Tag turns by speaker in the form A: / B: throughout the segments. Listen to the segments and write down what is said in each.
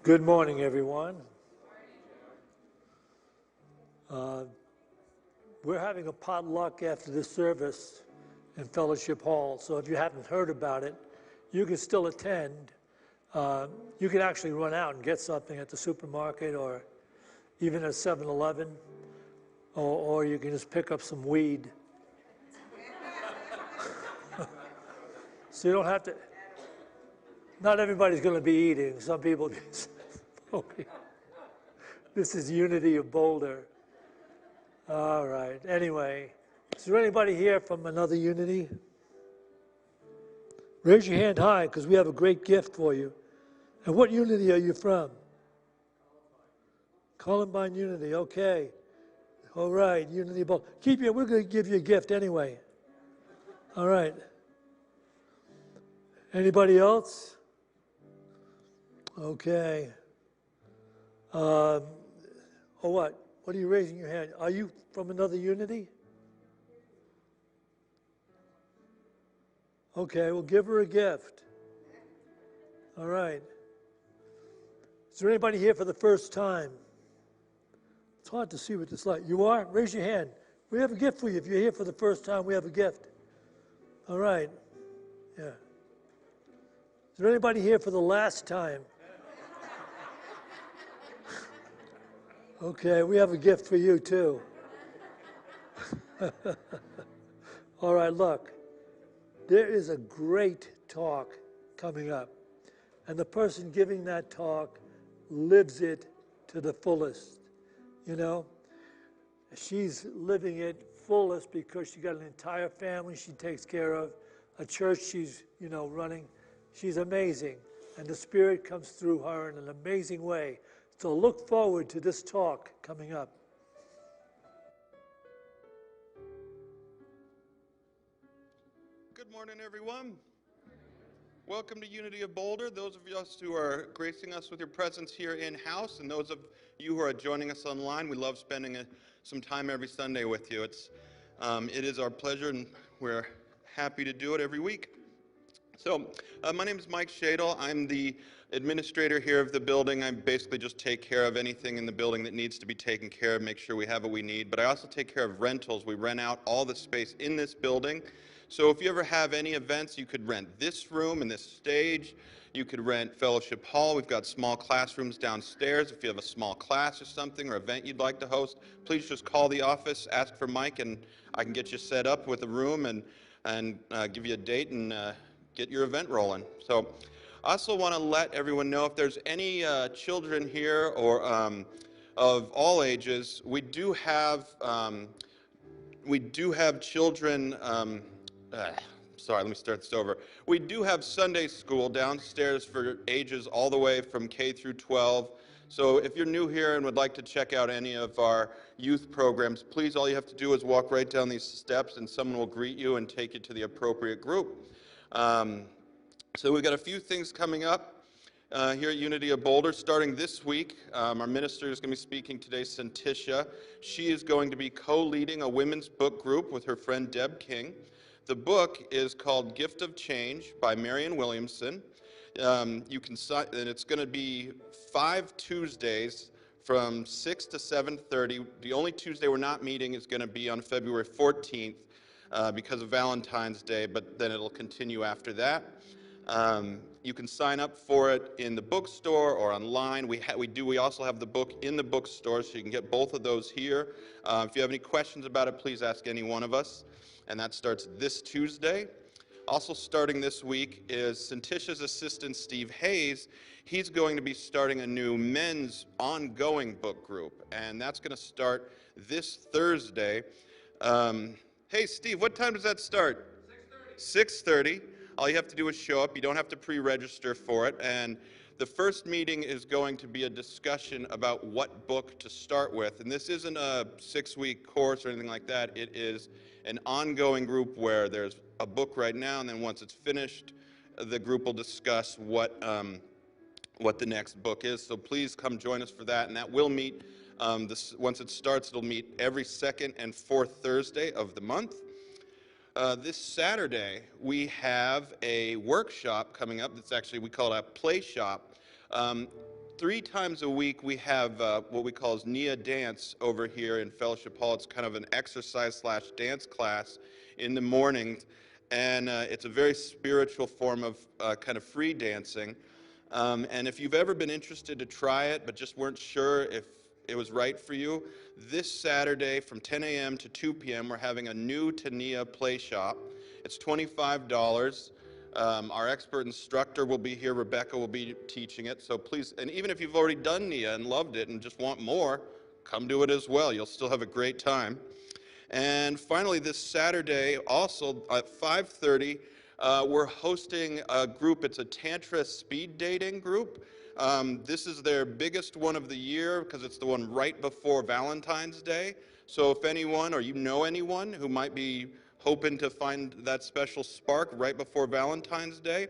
A: Good morning, everyone. We're having a potluck after the service in Fellowship Hall, so if you haven't heard about it, you can still attend. You can actually run out and get something at the supermarket or even at 7-Eleven, or you can just pick up some weed. So you don't have to, not everybody's going to be eating. Some people This is Unity of Boulder. All right. Anyway, is there anybody here from another Unity? Raise your hand high, because we have a great gift for you. And what Unity are you from? Columbine Unity. Okay. All right. Unity of Boulder. Keep it. We're going to give you a gift anyway. All right. Anybody else? Okay. What? What are you raising your hand? Are you from another Unity? Okay, we'll give her a gift. All right. Is there anybody here for the first time? It's hard to see what it's like. You are? Raise your hand. We have a gift for you. If you're here for the first time, we have a gift. All right. Yeah. Is there anybody here for the last time? Okay, we have a gift for you too. All right, look, there is a great talk coming up, and the person giving that talk lives it to the fullest. You know, she's living it fullest because she got an entire family she takes care of, a church she's, running. She's amazing, and the Spirit comes through her in an amazing way. So look forward to this talk coming up.
B: Good morning, everyone. Welcome to Unity of Boulder. Those of us who are gracing us with your presence here in-house, and those of you who are joining us online, we love spending some time every Sunday with you. It is our pleasure, and we're happy to do it every week. So, my name is Mike Shadle. I'm the administrator here of the building. I basically just take care of anything in the building that needs to be taken care of, make sure we have what we need. But I also take care of rentals. We rent out all the space in this building. So if you ever have any events, you could rent this room and this stage. You could rent Fellowship Hall. We've got small classrooms downstairs. If you have a small class or something or event you'd like to host, please just call the office, ask for Mike, and I can get you set up with a room and give you a date and get your event rolling. So I also want to let everyone know if there's any children here or of all ages, we do have children. Sorry, let me start this over. We do have Sunday school downstairs for ages all the way from K through 12. So if you're new here and would like to check out any of our youth programs, please, all you have to do is walk right down these steps and someone will greet you and take you to the appropriate group. So we've got a few things coming up here at Unity of Boulder. Starting this week, our minister is going to be speaking today, Santisha. She is going to be co-leading a women's book group with her friend Deb King. The book is called Gift of Change by Marian Williamson. You can sign, and it's going to be 5 Tuesdays from 6 to 7:30. The only Tuesday we're not meeting is going to be on February 14th because of Valentine's Day, but then it'll continue after that. You can sign up for it in the bookstore or online. We also have the book in the bookstore, so you can get both of those here. If you have any questions about it, please ask any one of us. And that starts this Tuesday. Also starting this week is Santisha's assistant, Steve Hayes. He's going to be starting a new men's ongoing book group, and that's going to start this Thursday. Hey, Steve, what time does that start? 6:30. All you have to do is show up. You don't have to pre-register for it. And the first meeting is going to be a discussion about what book to start with. And this isn't a 6-week course or anything like that. It is an ongoing group where there's a book right now, and then once it's finished, the group will discuss what the next book is. So please come join us for that. And that will meet, once it starts, it'll meet every second and fourth Thursday of the month. This Saturday, we have a workshop coming up. That's actually, we call it a play shop. 3 times a week we have what we call Nia Dance over here in Fellowship Hall. It's kind of an exercise/dance class in the mornings, and it's a very spiritual form of kind of free dancing. And if you've ever been interested to try it but just weren't sure if it was right for you, this Saturday from 10 a.m. to 2 p.m. we're having a new Nia play shop. It's $25. Our expert instructor will be here. Rebecca will be teaching it. So please, and even if you've already done Nia and loved it and just want more, come do it as well. You'll still have a great time. And finally, this Saturday, also at 5:30, we're hosting a group. It's a Tantra speed dating group. This is their biggest one of the year because it's the one right before Valentine's Day. So if anyone, or you know anyone who might be hoping to find that special spark right before Valentine's Day,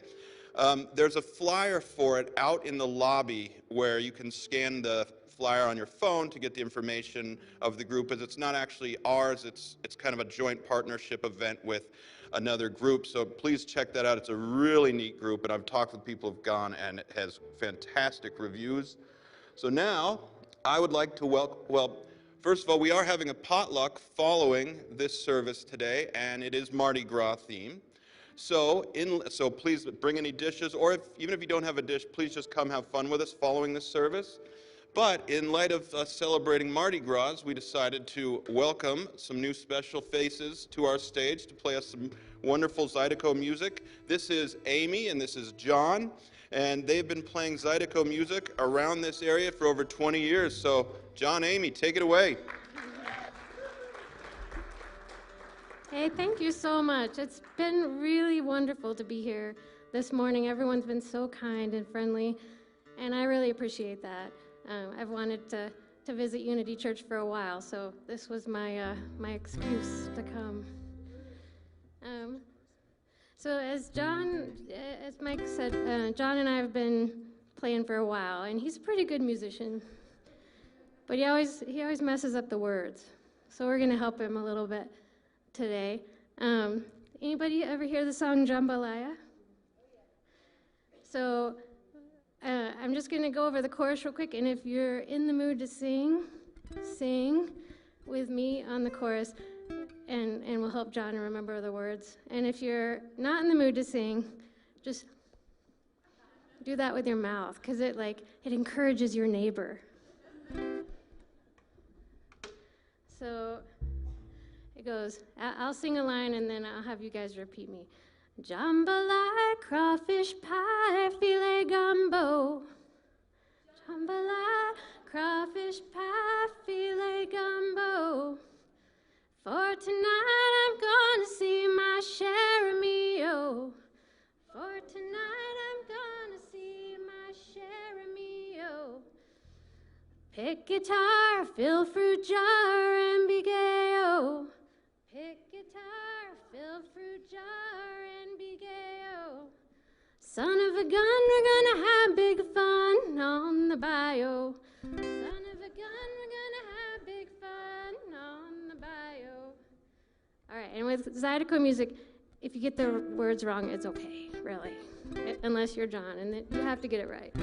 B: there's a flyer for it out in the lobby where you can scan the flyer on your phone to get the information of the group, as it's not actually ours. It's kind of a joint partnership event with another group, so please check that out. It's a really neat group, and I've talked with people who've gone, and it has fantastic reviews. So now, I would like to welcome, first of all, we are having a potluck following this service today, and it is Mardi Gras themed. So please bring any dishes, or even if you don't have a dish, please just come have fun with us following this service. But in light of us celebrating Mardi Gras, we decided to welcome some new special faces to our stage to play us some wonderful Zydeco music. This is Amy and this is John, and they've been playing Zydeco music around this area for over 20 years. So John, Amy, take it away.
C: Hey, thank you so much. It's been really wonderful to be here this morning. Everyone's been so kind and friendly, and I really appreciate that. I've wanted to visit Unity Church for a while, so this was my excuse to come. So as Mike said, John and I have been playing for a while, and he's a pretty good musician, but he always messes up the words. So we're gonna help him a little bit today. Anybody ever hear the song Jambalaya? So I'm just going to go over the chorus real quick, and if you're in the mood to sing with me on the chorus, and we'll help John remember the words. And if you're not in the mood to sing, just do that with your mouth, because it encourages your neighbor. So it goes, I'll sing a line, and then I'll have you guys repeat me. Jambalaya, crawfish pie, filet gumbo. Jambalaya, crawfish pie, filet gumbo. For tonight I'm gonna see my share of me, oh. For tonight I'm gonna see my share of me, oh. Pick guitar, fill fruit jar, and be gay, oh. Pick guitar, fill fruit jar, and be gay, oh. Son of a gun, we're gonna have big fun on the bayou. Son of a gun, we're gonna have big fun on the bayou. All right, and with Zydeco music, if you get the words wrong, it's okay, really. Unless you're John, and then you have to get it right.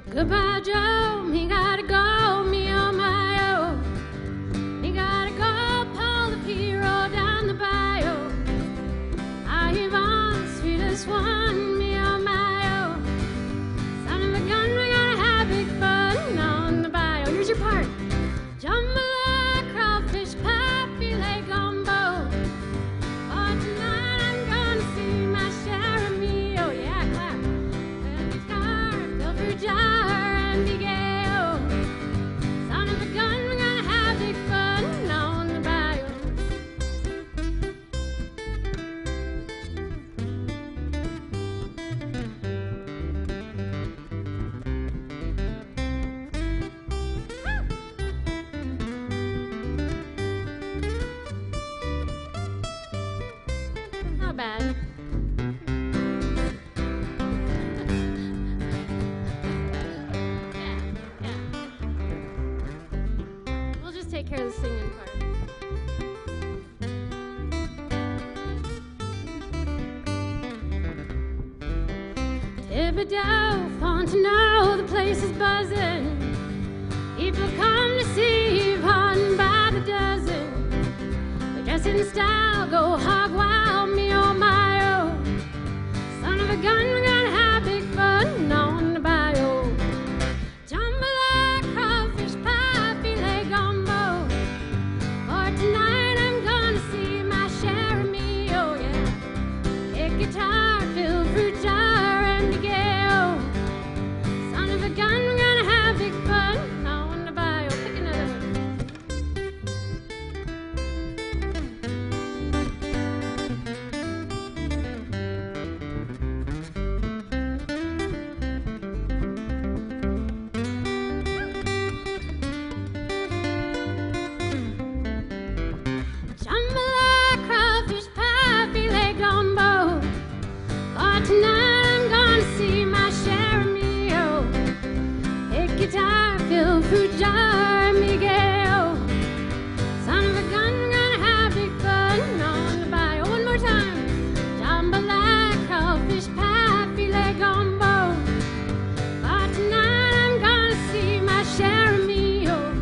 C: Goodbye, Joe, me gotta go, me oh my oh. Me gotta go, Paul the hero down the bayou. I heave on the sweetest one, me oh my oh. Son of a gun, we're gonna have big fun on the bayou. Here's your part. Jambalaya, crawfish pie, filet gumbo. For tonight I'm gonna see my share of me, oh yeah, clap. Fill guitar, fill fruit jar. Bad. take care of the singing part. Tippy-dow, Fontenoy, the place is buzzing. People come to see Yvonne by the dozen. They dress in style, go hog wild, me oh my oh. Son of a gun, we're gonna have big fun on the bayou. Jambalaya, crawfish pie, filet gumbo. For tonight I'm gonna see my share of me, oh yeah. Kick guitar, fill fruit jar, and Miguel. Son of a gun, we're gonna have big fun on the bayou. Pick another one. Jambalaya, crawfish pie, filet gumbo. For tonight I'm gonna see my share of me, oh. Pick guitar, fill fruit jar, Miguel. Son of a gun, we're gonna have big fun on the bayou. One more time. Jambalaya, crawfish pie, filet gumbo. For tonight I'm gonna see my share of me, oh.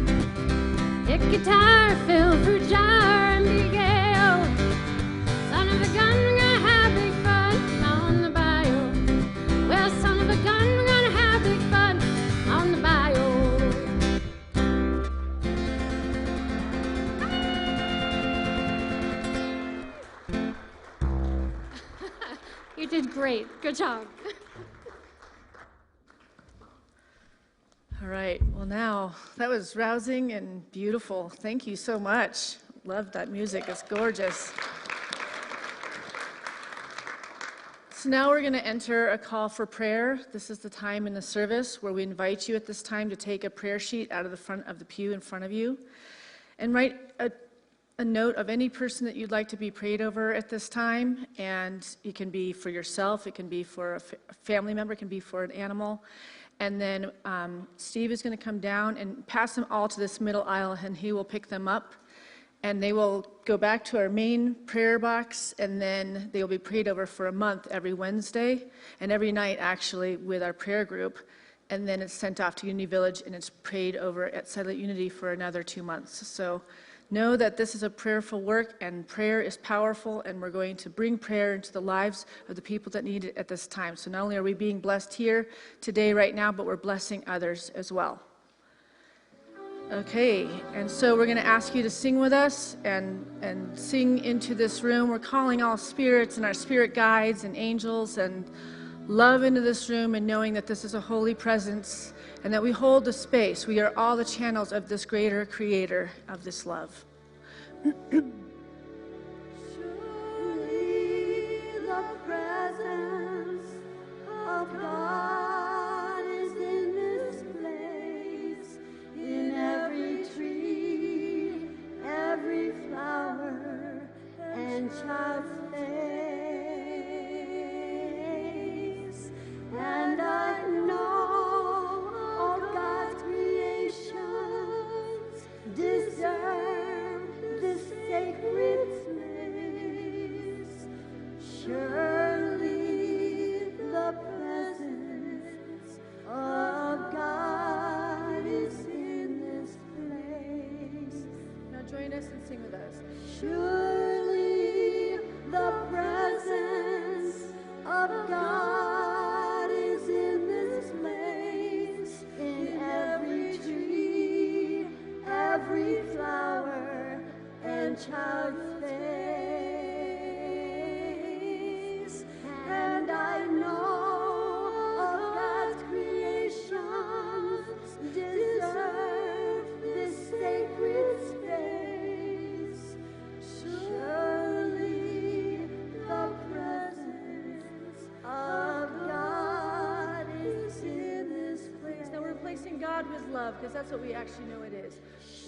C: Pick guitar, fill fruit jar, and Miguel. Son of a gun, we're gonna have big fun on the bayou. Well, son of a gun, we're gonna have big fun on the bayou. You did great. Good job.
D: All right, well now, that was rousing and beautiful. Thank you so much. Love that music, it's gorgeous. So now we're gonna enter a call for prayer. This is the time in the service where we invite you at this time to take a prayer sheet out of the front of the pew in front of you and write a note of any person that you'd like to be prayed over at this time. And it can be for yourself, it can be for a family member, it can be for an animal. And then Steve is going to come down and pass them all to this middle aisle, and he will pick them up. And they will go back to our main prayer box, and then they will be prayed over for a month every Wednesday and every night, actually, with our prayer group. And then it's sent off to Unity Village, and it's prayed over at Satellite Unity for another 2 months. So know that this is a prayerful work, and prayer is powerful, and we're going to bring prayer into the lives of the people that need it at this time. So not only are we being blessed here today, right now, but we're blessing others as well. Okay, and so we're going to ask you to sing with us and sing into this room. We're calling all spirits and our spirit guides and angels and love into this room, and knowing that this is a holy presence and that we hold the space. We are all the channels of this greater creator of this love.
E: Surely the presence of God is in this place, in every tree, every flower, and child's face. And I know all God's creations deserve this sacred place. Surely the presence of God is in this place.
D: Now join us and sing with us.
E: Surely the presence of God is in this place, in every tree, every flower, and child's face. And I know all God's creations deserve this sacred space. Surely the presence of God is in this place.
D: Now we're replacing God with love, because that's what we actually know it is.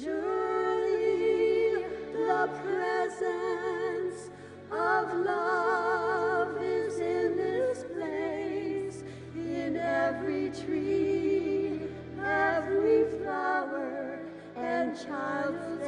E: Surely the presence of love is in this place, in every tree, every flower, and child's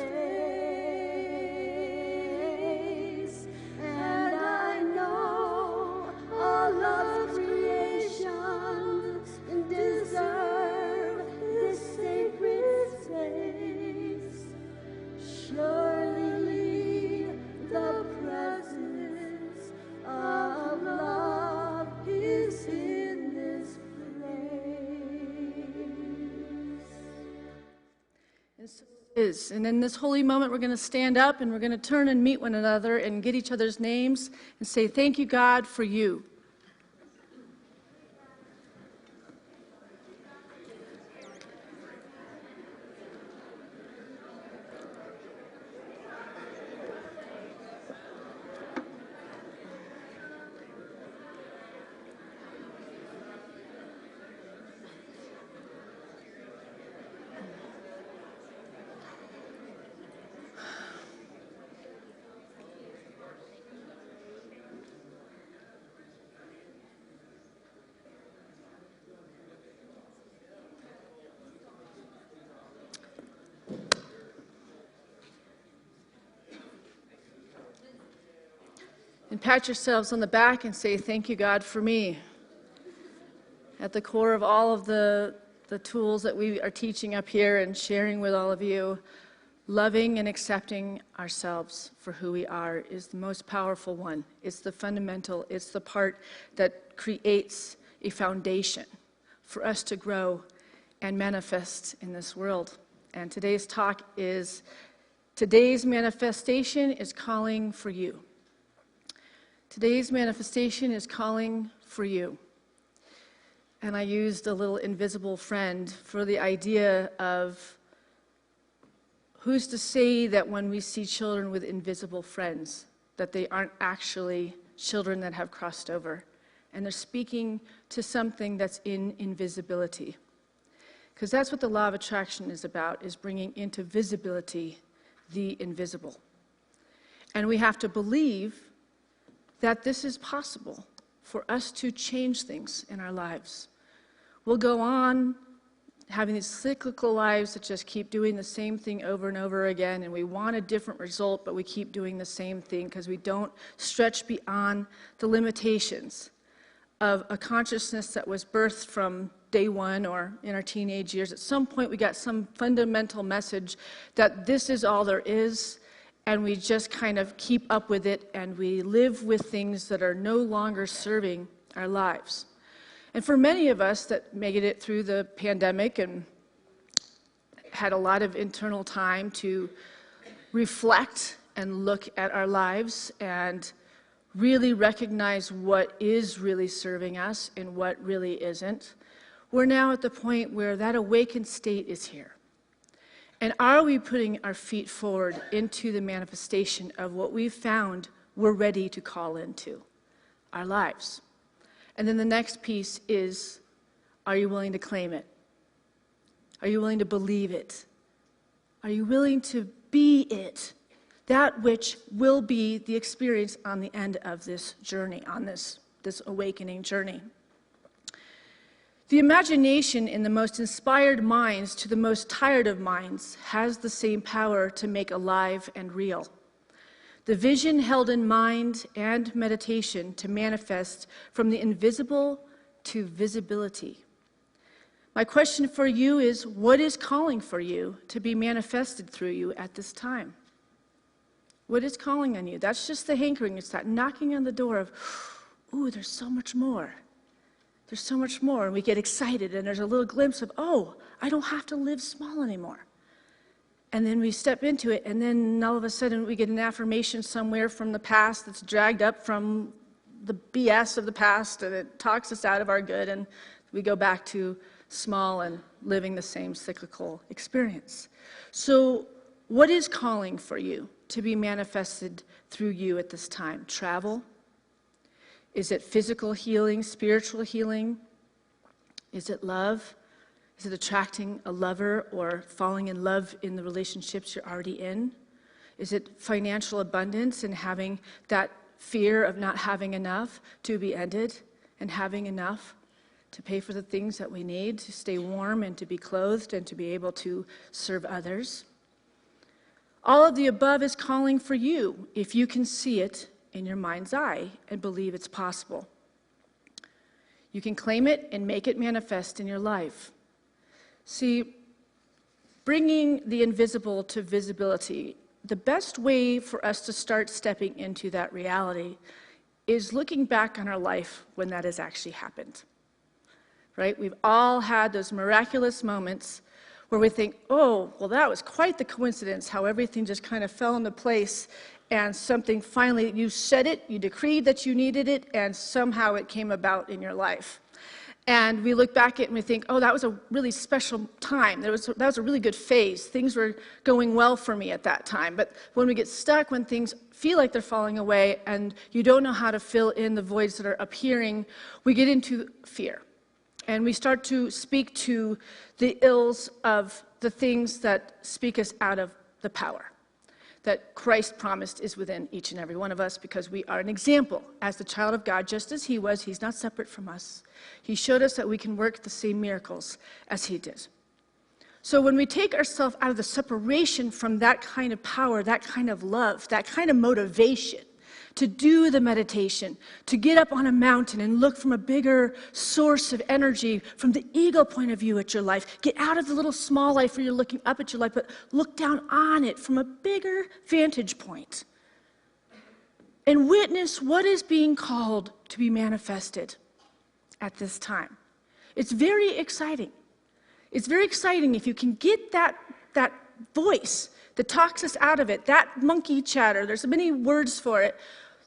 D: is. And in this holy moment, we're going to stand up and we're going to turn and meet one another and get each other's names and say, thank you, God, for you. And pat yourselves on the back and say, thank you, God, for me. At the core of all of the tools that we are teaching up here and sharing with all of you, loving and accepting ourselves for who we are is the most powerful one. It's the fundamental. It's the part that creates a foundation for us to grow and manifest in this world. And today's manifestation is calling for you. Today's manifestation is calling for you. And I used a little invisible friend for the idea of who's to say that when we see children with invisible friends, that they aren't actually children that have crossed over. And they're speaking to something that's in invisibility. Because that's what the law of attraction is about, is bringing into visibility the invisible. And we have to believe that this is possible for us to change things in our lives. We'll go on having these cyclical lives that just keep doing the same thing over and over again, and we want a different result, but we keep doing the same thing because we don't stretch beyond the limitations of a consciousness that was birthed from day one or in our teenage years. At some point, we got some fundamental message that this is all there is, and we just kind of keep up with it, and we live with things that are no longer serving our lives. And for many of us that made it through the pandemic and had a lot of internal time to reflect and look at our lives and really recognize what is really serving us and what really isn't, we're now at the point where that awakened state is here. And are we putting our feet forward into the manifestation of what we've found we're ready to call into our lives? And then the next piece is, are you willing to claim it? Are you willing to believe it? Are you willing to be it? That which will be the experience on the end of this journey, on this awakening journey. The imagination in the most inspired minds to the most tired of minds has the same power to make alive and real. The vision held in mind and meditation to manifest from the invisible to visibility. My question for you is, what is calling for you to be manifested through you at this time? What is calling on you? That's just the hankering. It's that knocking on the door of, ooh, there's so much more. There's so much more, and we get excited, and there's a little glimpse of, oh, I don't have to live small anymore. And then we step into it, and then all of a sudden we get an affirmation somewhere from the past that's dragged up from the BS of the past, and it talks us out of our good, and we go back to small and living the same cyclical experience. So what is calling for you to be manifested through you at this time? Travel? Is it physical healing, spiritual healing? Is it love? Is it attracting a lover or falling in love in the relationships you're already in? Is it financial abundance and having that fear of not having enough to be ended and having enough to pay for the things that we need to stay warm and to be clothed and to be able to serve others? All of the above is calling for you if you can see it in your mind's eye and believe it's possible. You can claim it and make it manifest in your life. See, bringing the invisible to visibility, the best way for us to start stepping into that reality is looking back on our life when that has actually happened. Right? We've all had those miraculous moments where we think, oh, well, that was quite the coincidence, how everything just kind of fell into place, and something finally, you said it, you decreed that you needed it, and somehow it came about in your life. And we look back at it and we think, oh, that was a really special time. That was a really good phase. Things were going well for me at that time. But when we get stuck, when things feel like they're falling away and you don't know how to fill in the voids that are appearing, we get into fear. And we start to speak to the ills of the things that speak us out of the power that Christ promised is within each and every one of us, because we are an example as the child of God, just as he was. He's not separate from us. He showed us that we can work the same miracles as he did. So when we take ourselves out of the separation from that kind of power, that kind of love, that kind of motivation to do the meditation, to get up on a mountain and look from a bigger source of energy, from the ego point of view at your life. Get out of the little small life where you're looking up at your life, but look down on it from a bigger vantage point. And witness what is being called to be manifested at this time. It's very exciting. It's very exciting if you can get that voice that talks us out of it, that monkey chatter. There's so many words for it.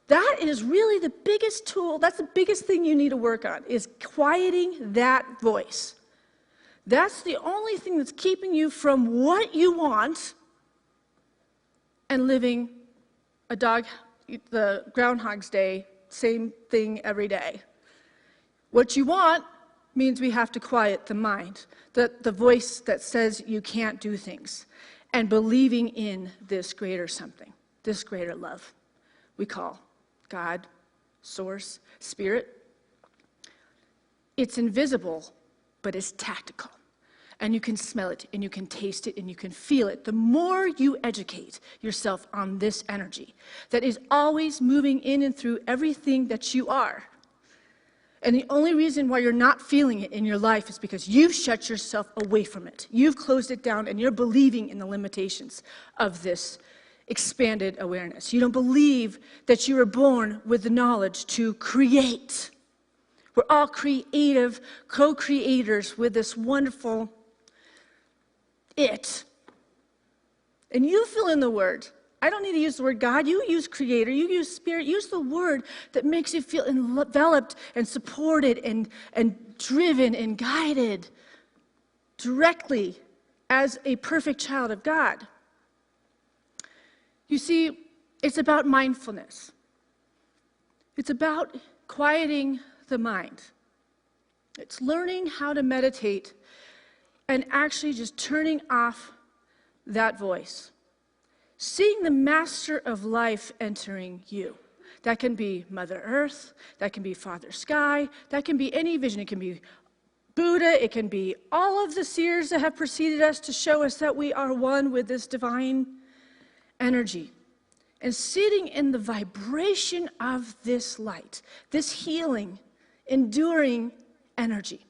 D: That is really the biggest tool. That's the biggest thing you need to work on, is quieting that voice. That's the only thing that's keeping you from what you want and living the Groundhog's Day, same thing every day. What you want means we have to quiet the mind, the voice that says you can't do things, and believing in this greater something, this greater love we call God, Source, Spirit. It's invisible, but it's tactical. And you can smell it, and you can taste it, and you can feel it. The more you educate yourself on this energy that is always moving in and through everything that you are. And the only reason why you're not feeling it in your life is because you've shut yourself away from it. You've closed it down, and you're believing in the limitations of this expanded awareness. You don't believe that you were born with the knowledge to create. We're all creative co-creators with this wonderful it. And you fill in the word. I don't need to use the word God. You use creator. You use spirit. Use the word that makes you feel enveloped and supported and driven and guided directly as a perfect child of God. You see, it's about mindfulness. It's about quieting the mind. It's learning how to meditate and actually just turning off that voice. Seeing the master of life entering you. That can be Mother Earth, that can be Father Sky, that can be any vision. It can be Buddha, it can be all of the seers that have preceded us to show us that we are one with this divine energy. And sitting in the vibration of this light, this healing, enduring energy.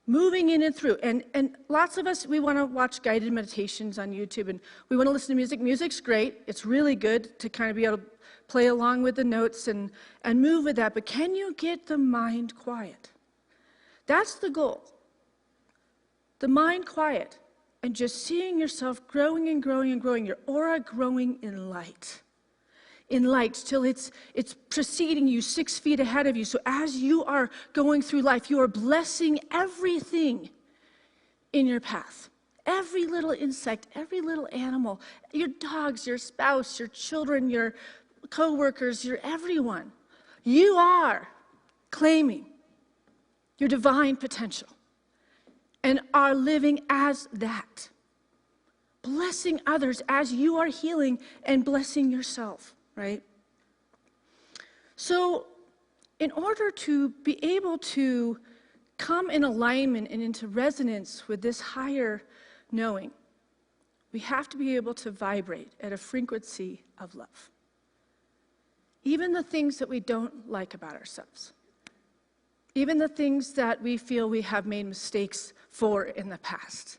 D: Moving in and through. And lots of us, we want to watch guided meditations on YouTube, and we want to listen to music. Music's great. It's really good to kind of be able to play along with the notes and move with that. But can you get the mind quiet? That's the goal. The mind quiet. And just seeing yourself growing and growing and growing, your aura growing in light till it's preceding you 6 feet ahead of you. So as you are going through life, you are blessing everything in your path. Every little insect, every little animal, your dogs, your spouse, your children, your co-workers, your everyone. You are claiming your divine potential and are living as that. Blessing others as you are healing and blessing yourself. Right? So, in order to be able to come in alignment and into resonance with this higher knowing, we have to be able to vibrate at a frequency of love. Even the things that we don't like about ourselves. Even the things that we feel we have made mistakes for in the past.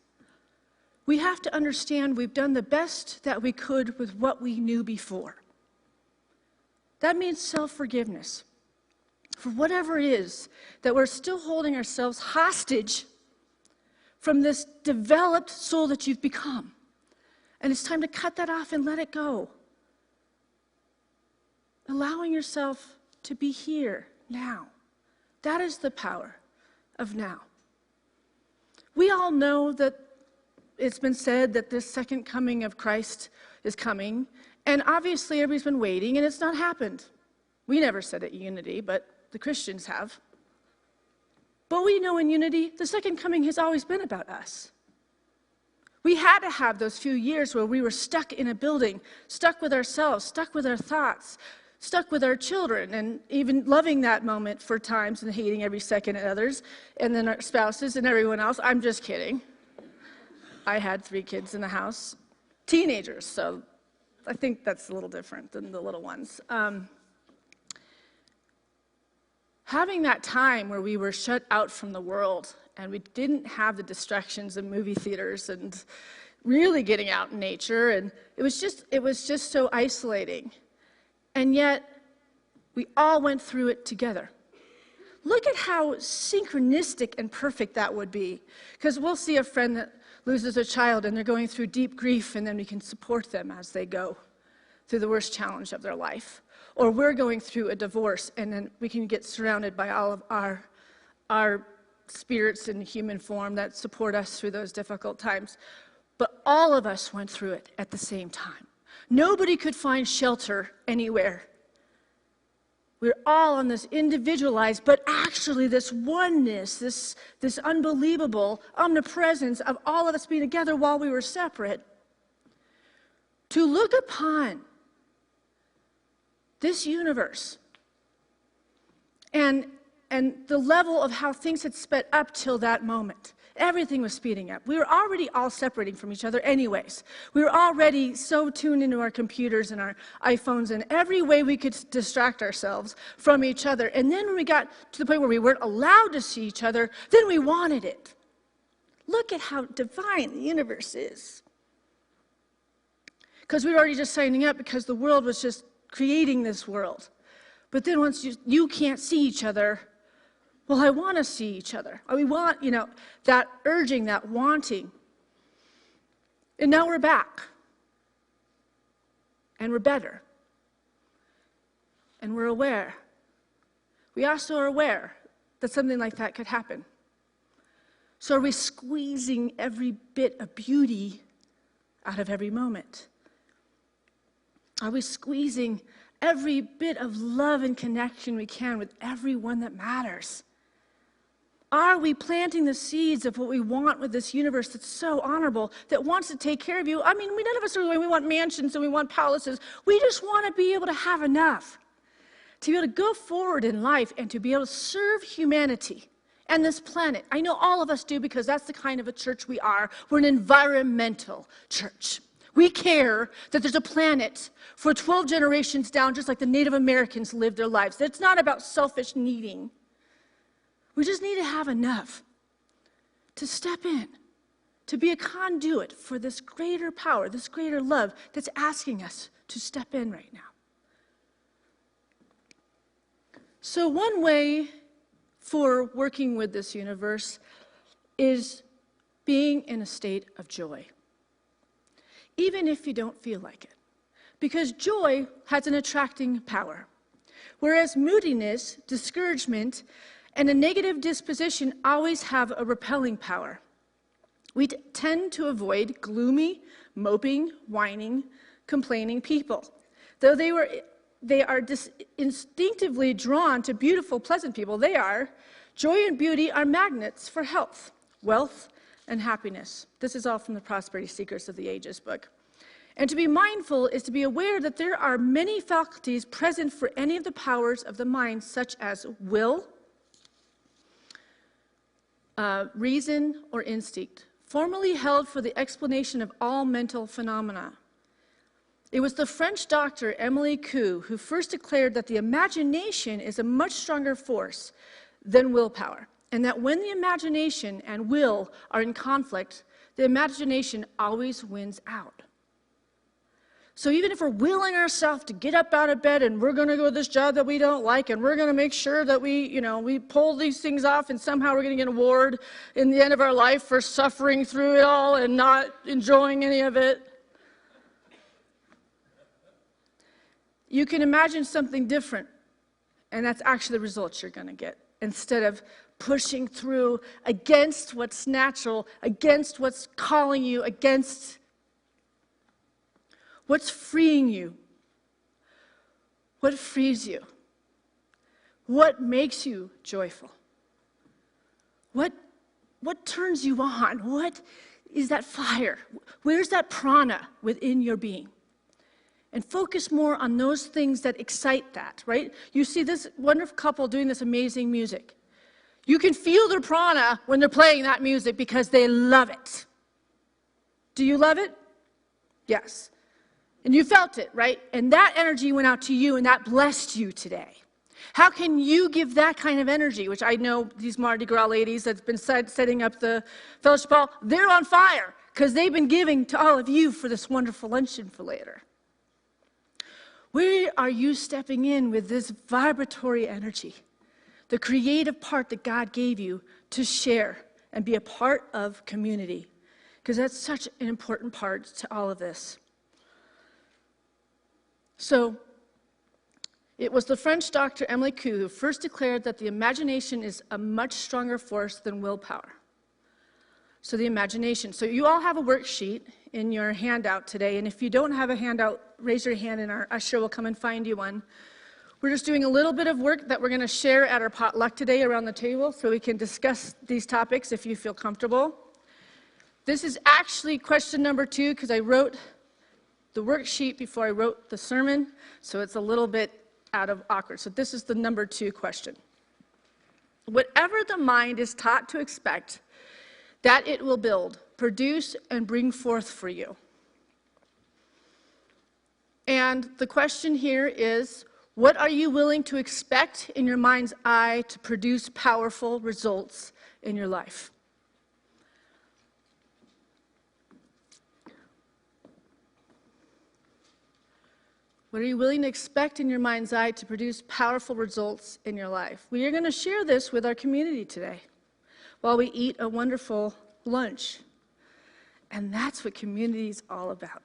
D: We have to understand we've done the best that we could with what we knew before. That means self-forgiveness for whatever it is that we're still holding ourselves hostage from this developed soul that you've become. And it's time to cut that off and let it go. Allowing yourself to be here now. That is the power of now. We all know that it's been said that this second coming of Christ is coming, and obviously everybody's been waiting, and it's not happened. We never said it in Unity, but the Christians have. But we know in Unity, the second coming has always been about us. We had to have those few years where we were stuck in a building, stuck with ourselves, stuck with our thoughts, stuck with our children, and even loving that moment for times and hating every second of others, and then our spouses and everyone else. I'm just kidding. I had 3 kids in the house, teenagers, so I think that's a little different than the little ones. Having that time where we were shut out from the world and we didn't have the distractions of movie theaters and really getting out in nature, and it was just so isolating. And yet, we all went through it together. Look at how synchronistic and perfect that would be. Because we'll see a friend that loses a child and they're going through deep grief, and then we can support them as they go through the worst challenge of their life. Or we're going through a divorce, and then we can get surrounded by all of our spirits in human form that support us through those difficult times. But all of us went through it at the same time. Nobody could find shelter anywhere. We're all on this individualized, but actually this oneness, this unbelievable omnipresence of all of us being together while we were separate. To look upon this universe and the level of how things had sped up till that moment. Everything was speeding up. We were already all separating from each other anyways. We were already so tuned into our computers and our iPhones and every way we could distract ourselves from each other. And then when we got to the point where we weren't allowed to see each other, then we wanted it. Look at how divine the universe is. Because we were already just signing up because the world was just creating this world. But then once you can't see each other, well, I want to see each other. We want, that urging, that wanting. And now we're back. And we're better. And we're aware. We also are aware that something like that could happen. So are we squeezing every bit of beauty out of every moment? Are we squeezing every bit of love and connection we can with everyone that matters? Are we planting the seeds of what we want with this universe that's so honorable, that wants to take care of you? I mean, none of us are we want mansions and we want palaces. We just want to be able to have enough, to be able to go forward in life and to be able to serve humanity and this planet. I know all of us do, because that's the kind of a church we are. We're an environmental church. We care that there's a planet for 12 generations down, just like the Native Americans lived their lives. It's not about selfish needing. We just need to have enough to step in, to be a conduit for this greater power, this greater love that's asking us to step in right now. So one way for working with this universe is being in a state of joy, even if you don't feel like it, because joy has an attracting power, whereas moodiness, discouragement, and a negative disposition always have a repelling power. We tend to avoid gloomy, moping, whining, complaining people. Though they are instinctively drawn to beautiful, pleasant people, joy and beauty are magnets for health, wealth, and happiness. This is all from the Prosperity Secrets of the Ages book. And to be mindful is to be aware that there are many faculties present for any of the powers of the mind, such as will, reason, or instinct, formerly held for the explanation of all mental phenomena. It was the French doctor Emile Coue who first declared that the imagination is a much stronger force than willpower, and that when the imagination and will are in conflict, the imagination always wins out. So even if we're willing ourselves to get up out of bed and we're going to go to this job that we don't like and we're going to make sure that we pull these things off and somehow we're going to get an award in the end of our life for suffering through it all and not enjoying any of it. You can imagine something different, and that's actually the results you're going to get. Instead of pushing through against what's natural, against what's calling you, against what's freeing you? What frees you? What makes you joyful? What turns you on? What is that fire? Where's that prana within your being? And focus more on those things that excite that, right? You see this wonderful couple doing this amazing music. You can feel their prana when they're playing that music because they love it. Do you love it? Yes. And you felt it, right? And that energy went out to you, and that blessed you today. How can you give that kind of energy? Which I know these Mardi Gras ladies that's been setting up the fellowship hall, they're on fire because they've been giving to all of you for this wonderful luncheon for later. Where are you stepping in with this vibratory energy? The creative part that God gave you to share and be a part of community. Because that's such an important part to all of this. So, it was the French Doctor Emile Coue who first declared that the imagination is a much stronger force than willpower. So the imagination. So you all have a worksheet in your handout today, and if you don't have a handout, raise your hand and our usher will come and find you one. We're just doing a little bit of work that we're going to share at our potluck today around the table so we can discuss these topics if you feel comfortable. This is actually question number 2 because I wrote the worksheet before I wrote the sermon, so it's a little bit out of awkward. So this is the number 2 question. Whatever the mind is taught to expect, that it will build, produce, and bring forth for you. And the question here is, what are you willing to expect in your mind's eye to produce powerful results in your life? What are you willing to expect in your mind's eye to produce powerful results in your life? We are going to share this with our community today while we eat a wonderful lunch. And that's what community is all about.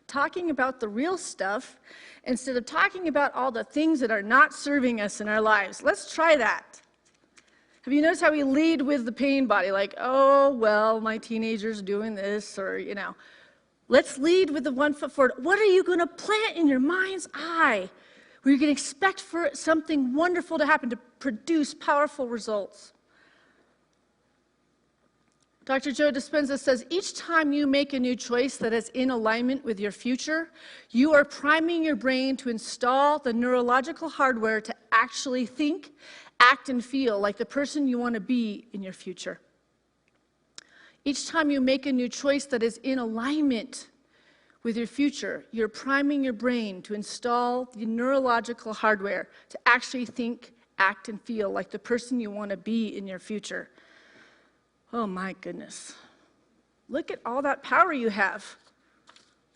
D: Talking about the real stuff instead of talking about all the things that are not serving us in our lives. Let's try that. Have you noticed how we lead with the pain body? Like, oh, well, my teenager's doing this, or, Let's lead with the 1 foot forward. What are you going to plant in your mind's eye where you can expect for something wonderful to happen to produce powerful results? Dr. Joe Dispenza says, each time you make a new choice that is in alignment with your future, you are priming your brain to install the neurological hardware to actually think, act, and feel like the person you want to be in your future. Each time you make a new choice that is in alignment with your future, you're priming your brain to install the neurological hardware to actually think, act, and feel like the person you want to be in your future. Oh my goodness. Look at all that power you have.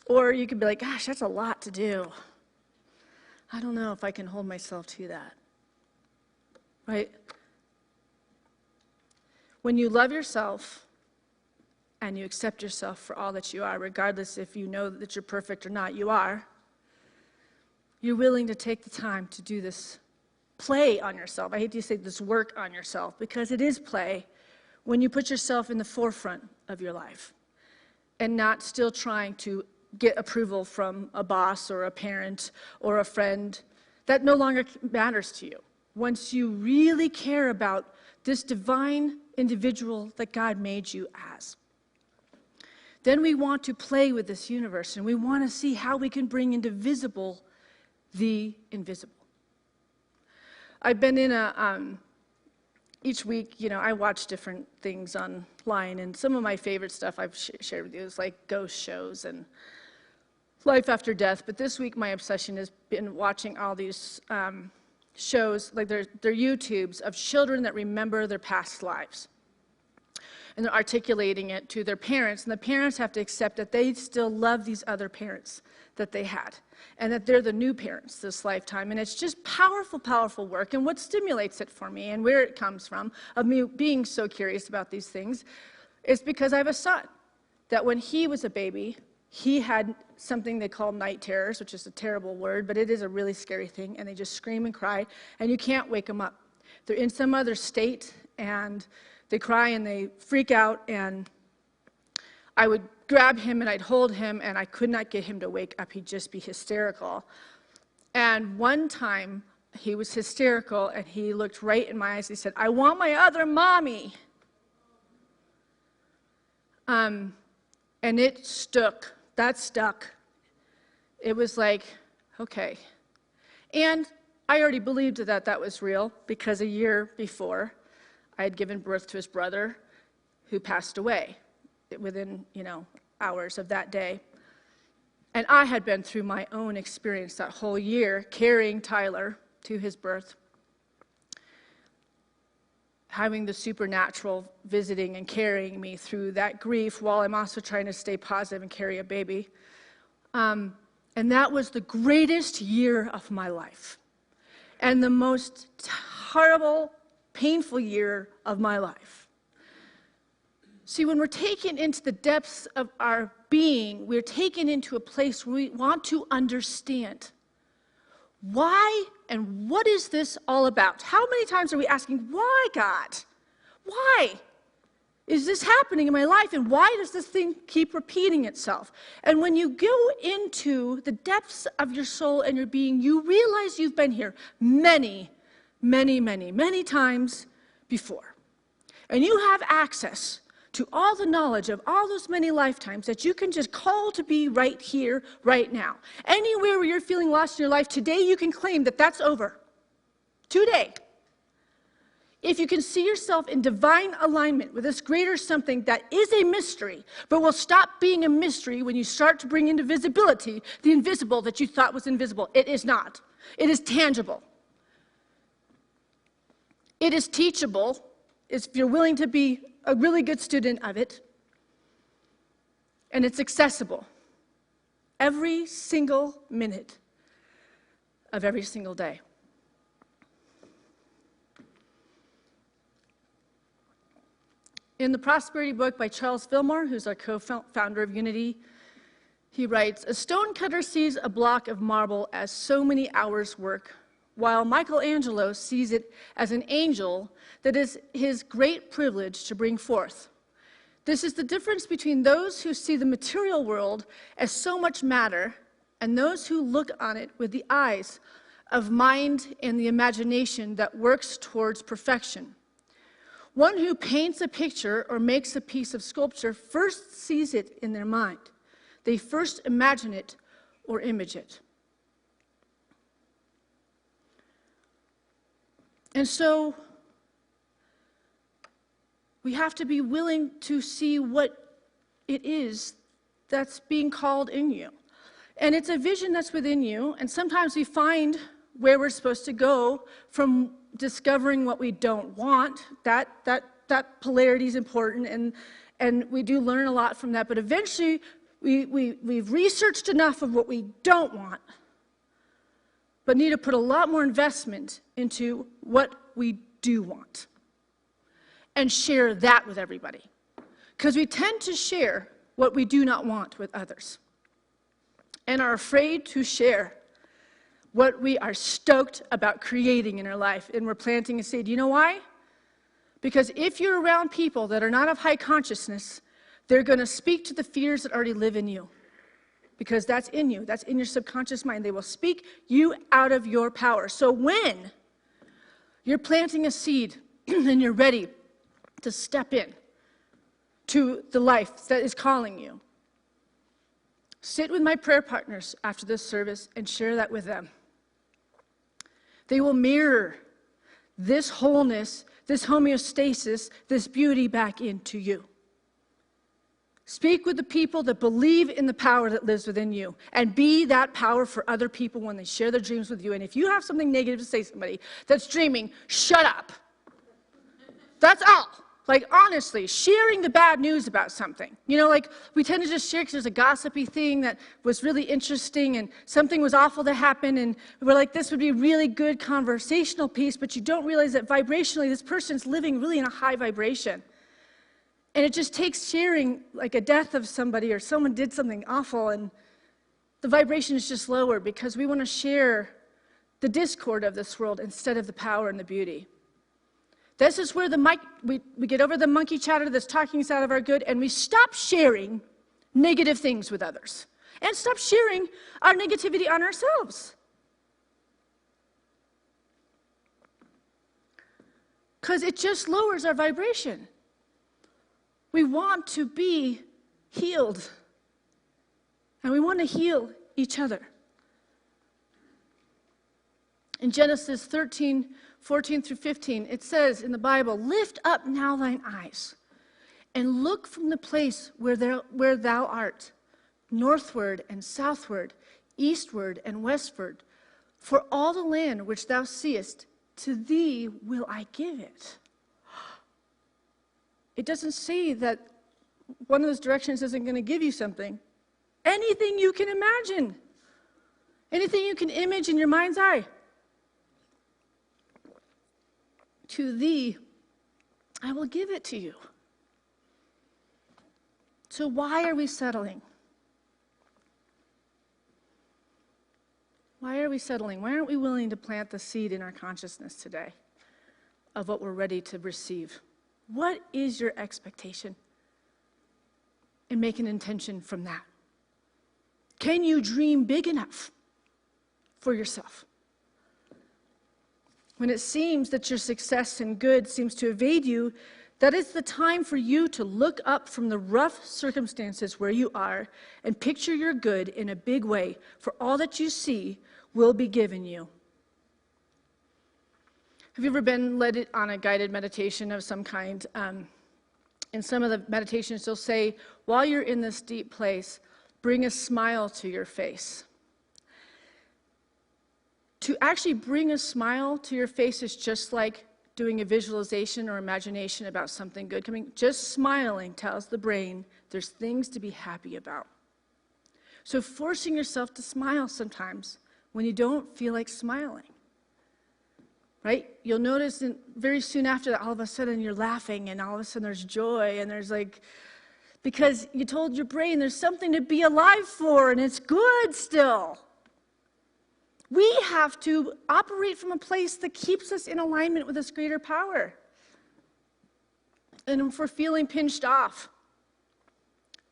D: Or you could be like, gosh, that's a lot to do. I don't know if I can hold myself to that. Right? When you love yourself, and you accept yourself for all that you are, regardless if you know that you're perfect or not, you are. You're willing to take the time to do this play on yourself. I hate to say this work on yourself, because it is play when you put yourself in the forefront of your life and not still trying to get approval from a boss or a parent or a friend. That no longer matters to you. Once you really care about this divine individual that God made you as. Then we want to play with this universe, and we want to see how we can bring into visible the invisible. I've been in each week, I watch different things online, and some of my favorite stuff I've shared with you is like ghost shows and life after death. But this week, my obsession has been watching all these shows, like they're YouTubes of children that remember their past lives. and they're articulating it to their parents, and the parents have to accept that they still love these other parents that they had, and that they're the new parents this lifetime. And it's just powerful, powerful work. And what stimulates it for me and where it comes from, of me being so curious about these things, is because I have a son that when he was a baby, he had something they call night terrors, which is a terrible word, but it is a really scary thing, and they just scream and cry, and you can't wake them up. They're in some other state, and they cry and they freak out, and I would grab him and I'd hold him, and I could not get him to wake up. He'd just be hysterical. And one time, he was hysterical, and he looked right in my eyes. He said, "I want my other mommy." And it stuck. That stuck. It was like, okay. And I already believed that that was real, because a year before, I had given birth to his brother, who passed away within, hours of that day. And I had been through my own experience that whole year, carrying Tyler to his birth, having the supernatural visiting and carrying me through that grief while I'm also trying to stay positive and carry a baby. And that was the greatest year of my life, and the most horrible, painful year of my life. See, when we're taken into the depths of our being, we're taken into a place where we want to understand why and what is this all about? How many times are we asking, why, God? Why is this happening in my life? And why does this thing keep repeating itself? And when you go into the depths of your soul and your being, you realize you've been here many, many, many, many times before. And you have access to all the knowledge of all those many lifetimes that you can just call to be right here, right now. Anywhere where you're feeling lost in your life, today you can claim that that's over. Today. If you can see yourself in divine alignment with this greater something that is a mystery, but will stop being a mystery when you start to bring into visibility the invisible that you thought was invisible. It is not. It is tangible. It is teachable if you're willing to be a really good student of it, and it's accessible every single minute of every single day. In the Prosperity book by Charles Fillmore, who's our co-founder of Unity, he writes, "A stonecutter sees a block of marble as so many hours' work, while Michelangelo sees it as an angel that is his great privilege to bring forth. This is the difference between those who see the material world as so much matter and those who look on it with the eyes of mind and the imagination that works towards perfection. One who paints a picture or makes a piece of sculpture first sees it in their mind. They first imagine it or image it." And so we have to be willing to see what it is that's being called in you. And it's a vision that's within you, and sometimes we find where we're supposed to go from discovering what we don't want. That polarity is important, and we do learn a lot from that, but eventually we've researched enough of what we don't want, but need to put a lot more investment into what we do want and share that with everybody. Because we tend to share what we do not want with others and are afraid to share what we are stoked about creating in our life, and we're planting a seed. You know why? Because if you're around people that are not of high consciousness, they're going to speak to the fears that already live in you. Because that's in you. That's in your subconscious mind. They will speak you out of your power. So when you're planting a seed and you're ready to step in to the life that is calling you, sit with my prayer partners after this service and share that with them. They will mirror this wholeness, this homeostasis, this beauty back into you. Speak with the people that believe in the power that lives within you, and be that power for other people when they share their dreams with you. And if you have something negative to say to somebody that's dreaming, shut up. That's all. Like, honestly, sharing the bad news about something. You know, like, we tend to just share because there's a gossipy thing that was really interesting and something was awful that happened, and we're like, this would be a really good conversational piece, but you don't realize that vibrationally, this person's living really in a high vibration. And it just takes sharing, like, a death of somebody or someone did something awful, and the vibration is just lower because we want to share the discord of this world instead of the power and the beauty. This is where we get over the monkey chatter that's talking us out of our good, and we stop sharing negative things with others and stop sharing our negativity on ourselves. Because it just lowers our vibration. We want to be healed, and we want to heal each other. In Genesis 13:14 through 15, it says in the Bible, "Lift up now thine eyes, and look from the place where thou art, northward and southward, eastward and westward. For all the land which thou seest, to thee will I give it." It doesn't say that one of those directions isn't going to give you something. Anything you can imagine, anything you can image in your mind's eye. To thee, I will give it to you. So why are we settling? Why are we settling? Why aren't we willing to plant the seed in our consciousness today of what we're ready to receive? What is your expectation? And make an intention from that. Can you dream big enough for yourself? When it seems that your success and good seems to evade you, that is the time for you to look up from the rough circumstances where you are and picture your good in a big way, for all that you see will be given you. Have you ever been led on a guided meditation of some kind? In some of the meditations, they'll say, while you're in this deep place, bring a smile to your face. To actually bring a smile to your face is just like doing a visualization or imagination about something good coming. Just smiling tells the brain there's things to be happy about. So forcing yourself to smile sometimes when you don't feel like smiling. Right? You'll notice very soon after that, all of a sudden you're laughing, and all of a sudden there's joy, and there's like, because you told your brain there's something to be alive for, and it's good still. We have to operate from a place that keeps us in alignment with this greater power. And if we're feeling pinched off,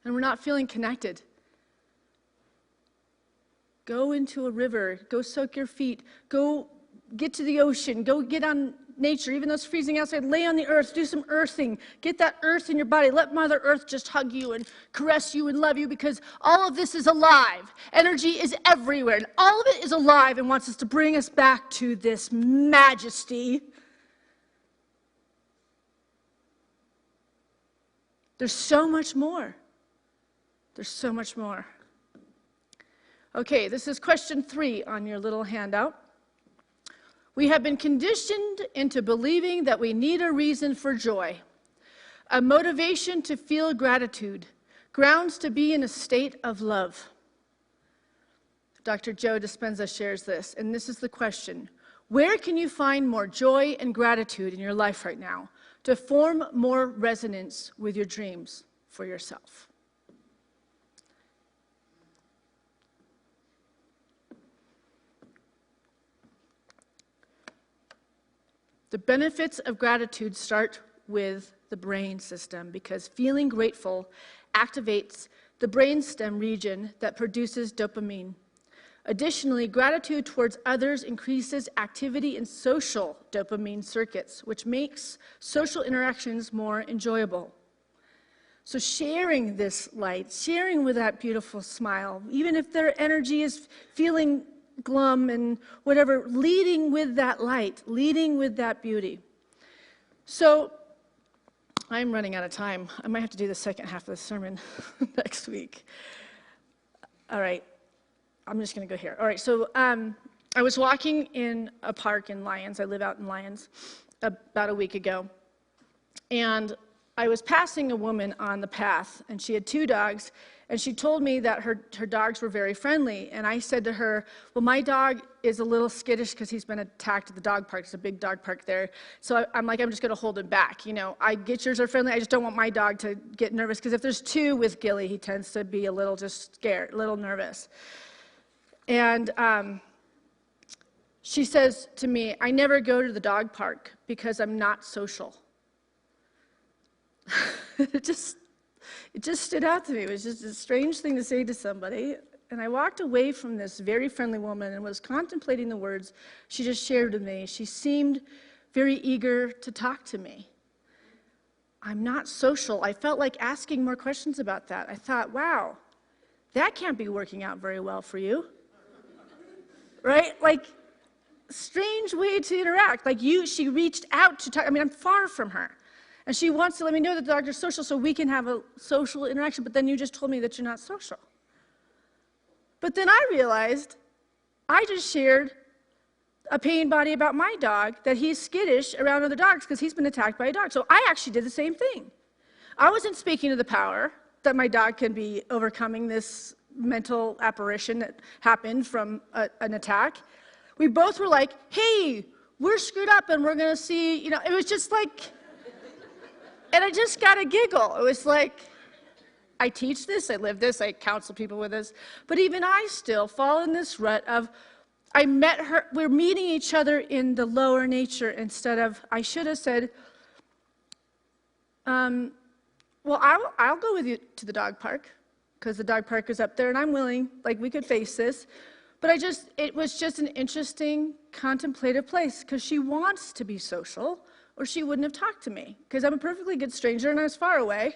D: and we're not feeling connected, go into a river, go soak your feet, go get to the ocean, go get on nature, even though it's freezing outside, lay on the earth, do some earthing, get that earth in your body, let Mother Earth just hug you and caress you and love you, because all of this is alive. Energy is everywhere, and all of it is alive and wants us to bring us back to this majesty. There's so much more. There's so much more. Okay, this is question 3 on your little handout. We have been conditioned into believing that we need a reason for joy, a motivation to feel gratitude, grounds to be in a state of love. Dr. Joe Dispenza shares this, and this is the question. Where can you find more joy and gratitude in your life right now to form more resonance with your dreams for yourself? The benefits of gratitude start with the brain system, because feeling grateful activates the brainstem region that produces dopamine. Additionally, gratitude towards others increases activity in social dopamine circuits, which makes social interactions more enjoyable. So sharing this light, sharing with that beautiful smile, even if their energy is feeling glum and whatever, leading with that light, leading with that beauty. So I'm running out of time. I might have to do the second half of the sermon next week. All right, I'm just going to go here. All right, so I was walking in a park in Lyons. I live out in Lyons about a week ago. And I was passing a woman on the path, and she had 2 dogs, and she told me that her dogs were very friendly. And I said to her, well, my dog is a little skittish because he's been attacked at the dog park. It's a big dog park there. So I'm like, I'm just going to hold him back. You know, I get yours are friendly. I just don't want my dog to get nervous, because if there's 2 with Gilly, he tends to be a little just scared, a little nervous. And she says to me, I never go to the dog park because I'm not social. It just stood out to me. It was just a strange thing to say to somebody. And I walked away from this very friendly woman and was contemplating the words she just shared with me. She seemed very eager to talk to me. I'm not social. I felt like asking more questions about that. I thought, wow, that can't be working out very well for you. Right? Like, strange way to interact. Like, she reached out to talk. I mean, I'm far from her. And she wants to let me know that the dog is social so we can have a social interaction, but then you just told me that you're not social. But then I realized I just shared a pain body about my dog, that he's skittish around other dogs because he's been attacked by a dog. So I actually did the same thing. I wasn't speaking to the power that my dog can be overcoming this mental apparition that happened from an attack. We both were like, hey, we're screwed up and we're going to see, you know, it was just like, and I just got a giggle. It was like, I teach this, I live this, I counsel people with this, but even I still fall in this rut of, I met her, we're meeting each other in the lower nature instead of, I should have said, well, I'll go with you to the dog park, because the dog park is up there and I'm willing, like we could face this. But it was just an interesting, contemplative place, because she wants to be social, or she wouldn't have talked to me, because I'm a perfectly good stranger and I was far away,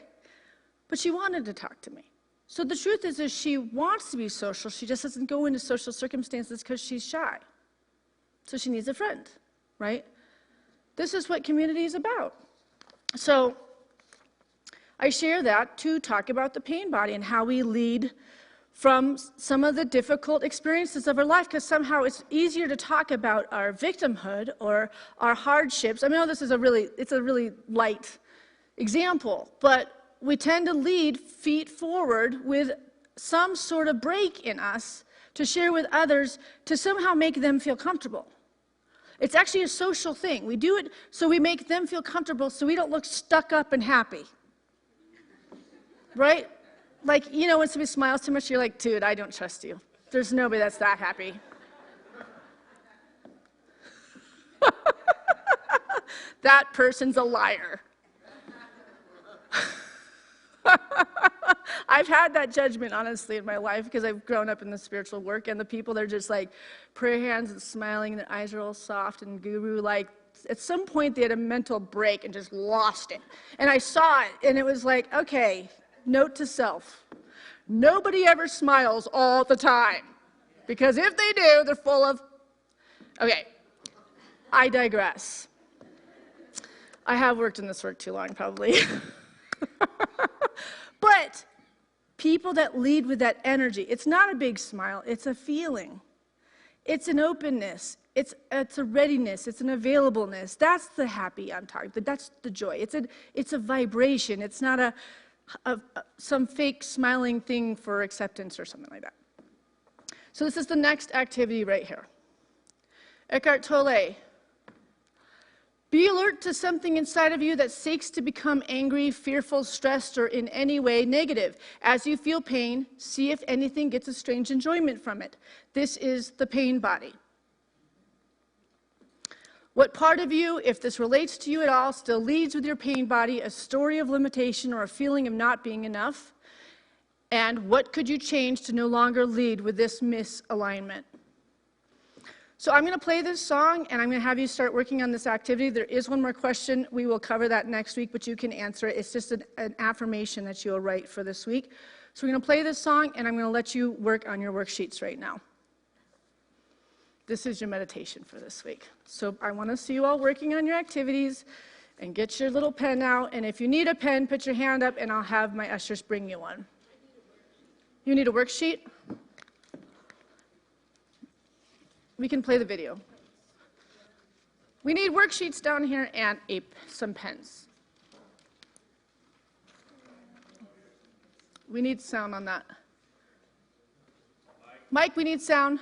D: but she wanted to talk to me. So the truth is she wants to be social, she just doesn't go into social circumstances because she's shy. So she needs a friend, right? This is what community is about. So I share that to talk about the pain body and how we lead from some of the difficult experiences of our life, because somehow it's easier to talk about our victimhood or our hardships. I mean, this is a really light example, but we tend to lead feet forward with some sort of break in us to share with others to somehow make them feel comfortable. It's actually a social thing. We do it so we make them feel comfortable so we don't look stuck up and happy. Right? Like, you know, when somebody smiles too much, you're like, dude, I don't trust you. There's nobody that's that happy. That person's a liar. I've had that judgment, honestly, in my life, because I've grown up in the spiritual work, and the people, they're just like prayer hands and smiling, and their eyes are all soft and guru-like. At some point, they had a mental break and just lost it. And I saw it, and it was like, okay, note to self. Nobody ever smiles all the time, because if they do, they're full of... Okay, I digress. I have worked in this work too long, probably. But people that lead with that energy, it's not a big smile, it's a feeling. It's an openness, it's a readiness, it's an availableness. That's the happy I'm talking about, that's the joy. It's a vibration, it's not some fake smiling thing for acceptance or something like that. So this is the next activity right here. Eckhart Tolle. Be alert to something inside of you that seeks to become angry, fearful, stressed, or in any way negative. As you feel pain, see if anything gets a strange enjoyment from it. This is the pain body. What part of you, if this relates to you at all, still leads with your pain body, a story of limitation or a feeling of not being enough? And what could you change to no longer lead with this misalignment? So I'm going to play this song, and I'm going to have you start working on this activity. There is one more question. We will cover that next week, but you can answer it. It's just an affirmation that you'll write for this week. So we're going to play this song, and I'm going to let you work on your worksheets right now. This is your meditation for this week. So I want to see you all working on your activities, and get your little pen out. And if you need a pen, put your hand up, and I'll have my ushers bring you one. You need a worksheet? We can play the video. We need worksheets down here and some pens. We need sound on that. Mike, we need sound.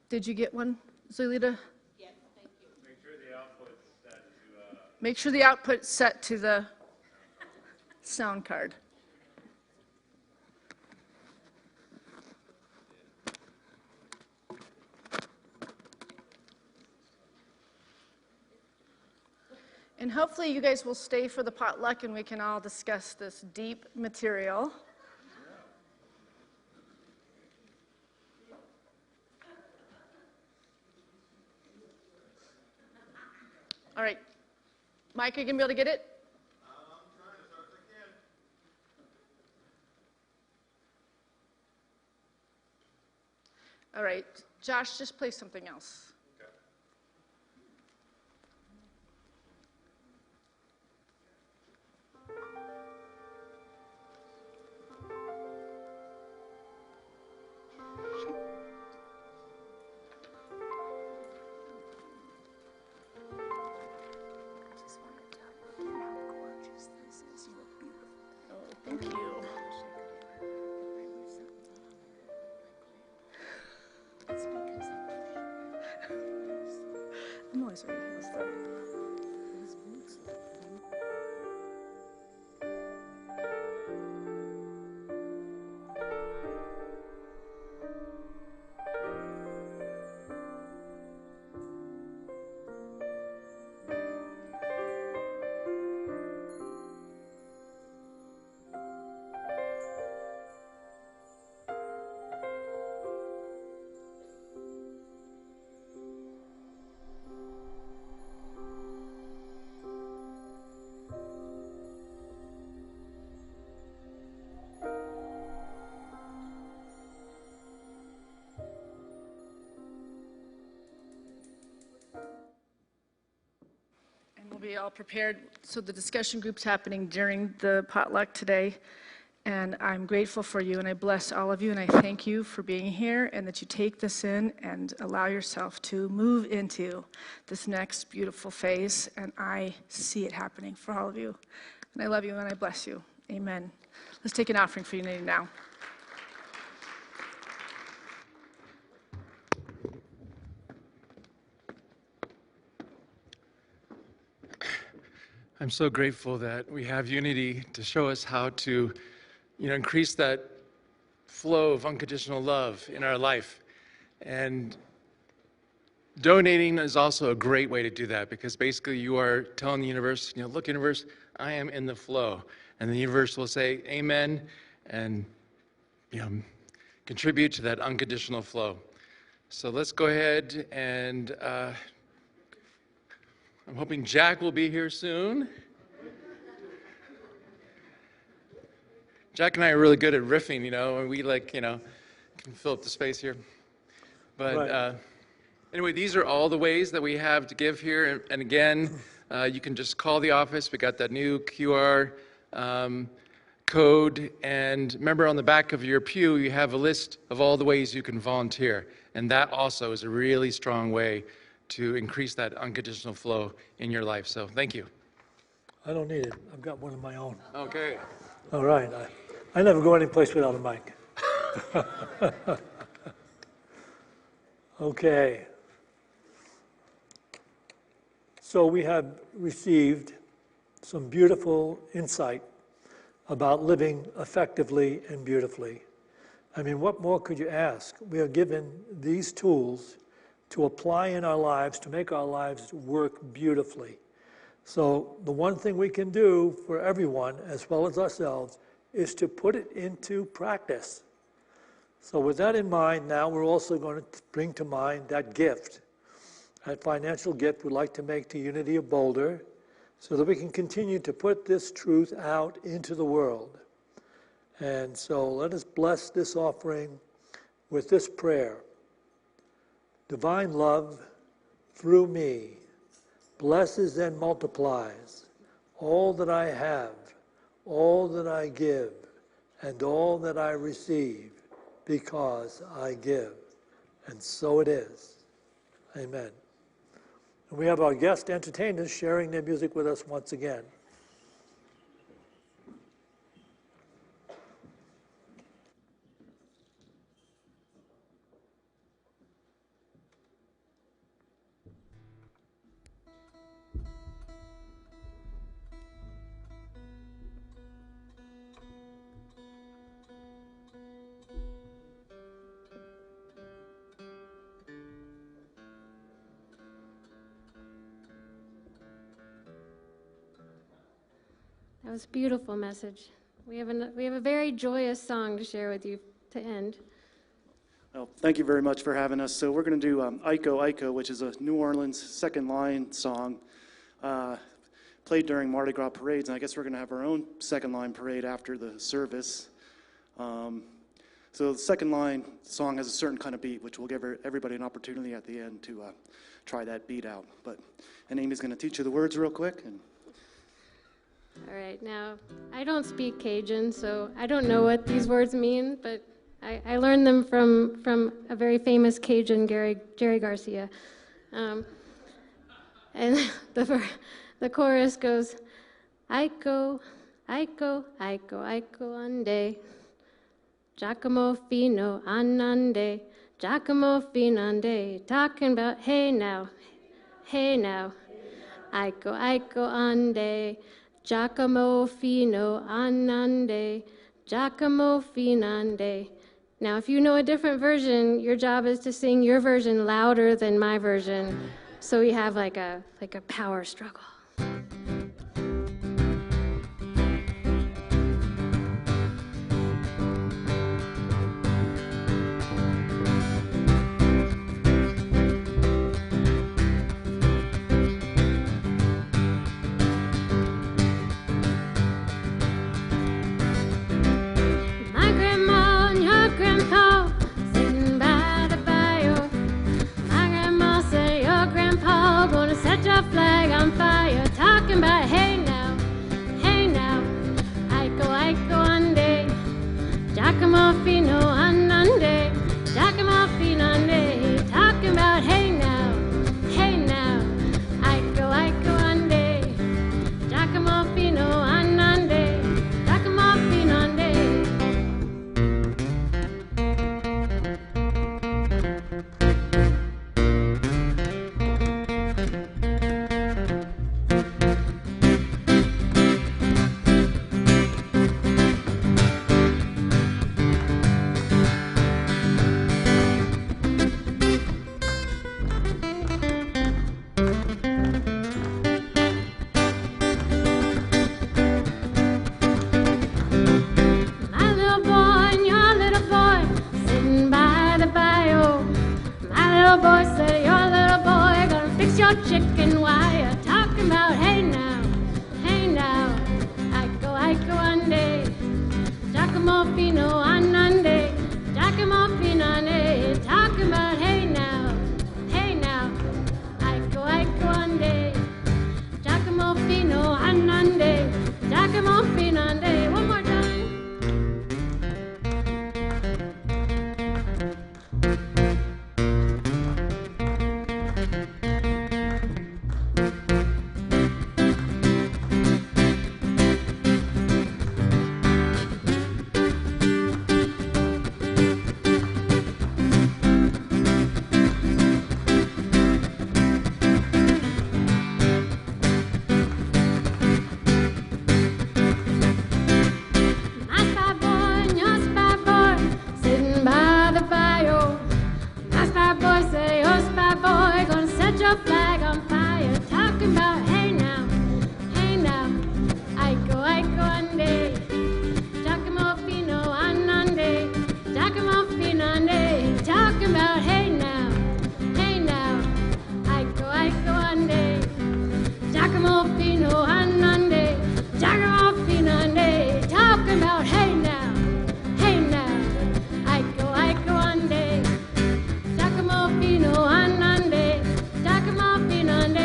D: Did you get one, Zulita?
F: Yes, thank you.
D: Make sure the output's set to the sound card. And hopefully you guys will stay for the potluck and we can all discuss this deep material. All right. Mike, are you going to be able to get it?
B: I'm trying as hard as I can.
D: All right. Josh, just play something else. Thank you. I'm always wearing heels though. We'll be all prepared. So the discussion group's happening during the potluck today. And I'm grateful for you and I bless all of you and I thank you for being here and that you take this in and allow yourself to move into this next beautiful phase. And I see it happening for all of you. And I love you and I bless you. Amen. Let's take an offering for unity now.
G: I'm so grateful that we have unity to show us how to, increase that flow of unconditional love in our life. And donating is also a great way to do that because basically you are telling the universe, look, universe, I am in the flow. And the universe will say, amen, and contribute to that unconditional flow. So let's go ahead and I'm hoping Jack will be here soon. Jack and I are really good at riffing, and we can fill up the space here. But
A: Right.
G: Anyway, these are all the ways that we have to give here. And again, you can just call the office. We got that new QR code. And remember, on the back of your pew, you have a list of all the ways you can volunteer. And that also is a really strong way to increase that unconditional flow in your life. So thank you.
A: I don't need it. I've got one of my own.
G: Okay.
A: All right. I never go any place without a mic. Okay. So we have received some beautiful insight about living effectively and beautifully. I mean, what more could you ask? We are given these tools to apply in our lives, to make our lives work beautifully. So the one thing we can do for everyone, as well as ourselves, is to put it into practice. So with that in mind, now we're also going to bring to mind that gift, that financial gift we'd like to make to Unity of Boulder, so that we can continue to put this truth out into the world. And so let us bless this offering with this prayer. Divine love, through me, blesses and multiplies all that I have, all that I give, and all that I receive, because I give. And so it is. Amen. And we have our guest entertainers sharing their music with us once again.
C: That was a beautiful message. We have a very joyous song to share with you to end.
F: Well, thank you very much for having us. So we're going to do Iko Iko, which is a New Orleans second line song played during Mardi Gras parades. And I guess we're going to have our own second line parade after the service. So the second line song has a certain kind of beat, which will give everybody an opportunity at the end to try that beat out. And Amy's going to teach you the words real quick.
C: All right, now, I don't speak Cajun, so I don't know what these words mean, but I learned them from a very famous Cajun, Jerry Garcia. And the chorus goes, Aiko, Aiko, Aiko, Aiko ande, Giacomo fino anande, Giacomo fino ande, talking about hey now, Aiko, Aiko ande, Giacomo fino anande, Giacomo finande. Now, if you know a different version, your job is to sing your version louder than my version, so we have like a power struggle. Flag on fire, talking about hey now, Aiko, Aiko ande, Giacomo fino anande, Giacomo fino ande, talking about hey now, Aiko, Aiko ande, Giacomo fino anande, Giacomo fino ande. Chicken wire, talking about hey now, Aiko, Aiko ande, Giacomo fino anande, Giacomo fino ande, talking about hey now, Aiko, Aiko ande, Giacomo fino anande, Giacomo fino ande. One more time. Flag on fire, talking about hey now, Aiko, Aiko ande, Giacomo fino anande, Giacomo fino ande, talking about hey now, Aiko, Aiko ande, Giacomo fino anande, Giacomo fino ande, talking about hey now, Aiko, Aiko ande, Giacomo fino anande, Giacomo fino ande.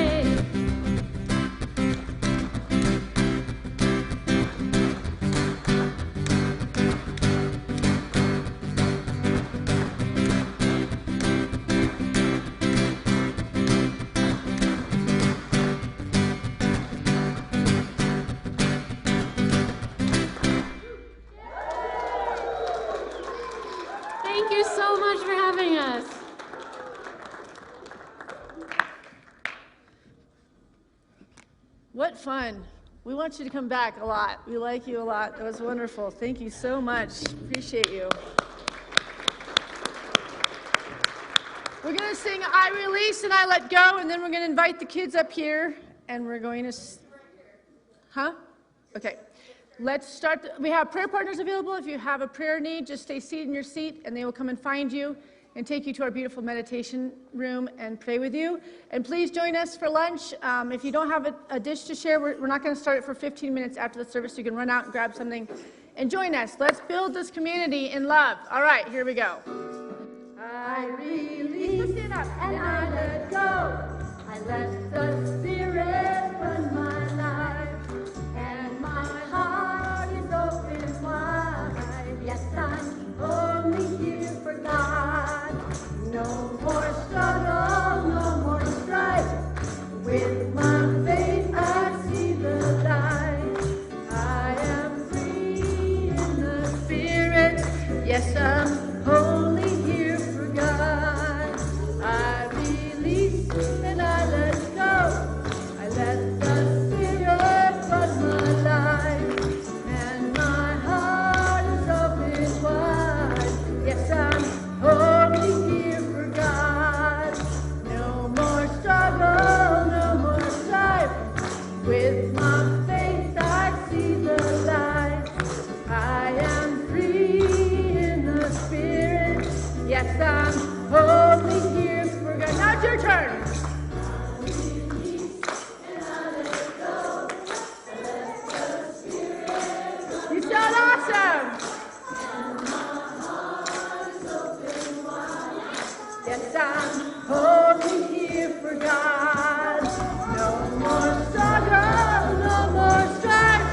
D: What fun. We want you to come back a lot. We like you a lot. That was wonderful. Thank you so much. Appreciate you. We're going to sing I Release and I Let Go, and then we're going to invite the kids up here, and we're going to... Huh? Okay. Let's start. We have prayer partners available. If you have a prayer need, just stay seated in your seat, and they will come and find you and take you to our beautiful meditation room and pray with you. And please join us for lunch. If you don't have a dish to share, we're not going to start it for 15 minutes after the service. You can run out and grab something and join us. Let's build this community in love. All right, here we go.
E: I release and I let go. I let the Spirit run my life, and my heart is open wide. Yes, I'm only here for God. No more struggle, no more strife. With my faith I see the light. I am free in the Spirit. Yes, I'm only here for God. I release and I let go. I let the Spirit run my life, and my heart is open wide. Yes, I'm only here for God. No more struggle, no more strife. With my faith I see the light. I am free in the Spirit. Yes, I'm only here for God. Now it's your turn. You sound awesome. Yes, I'm only here for God. No more struggle, no more strife.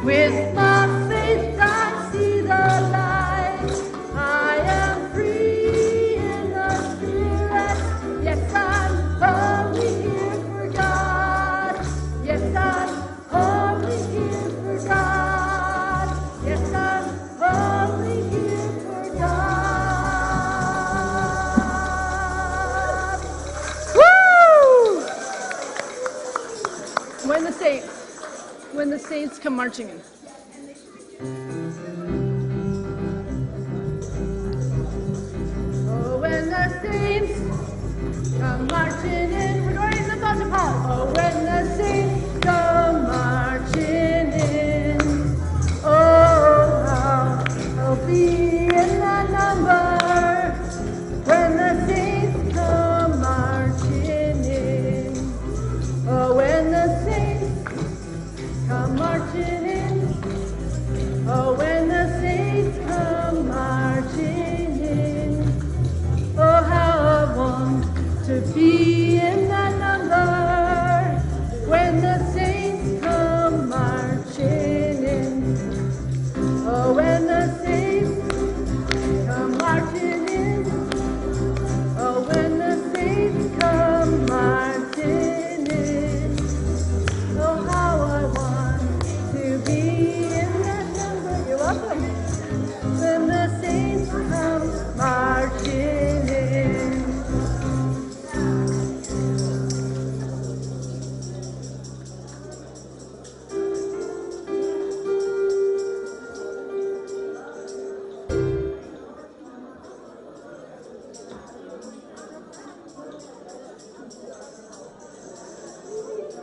E: With my faith I see the light. I am free in the Spirit. Yes, I'm only here for God. Yes, I'm only here for God. Yes, I'm only here for God. Woo! When the saints come marching in. Oh, when the saints come marching in, we're going to the Boulder. Oh, when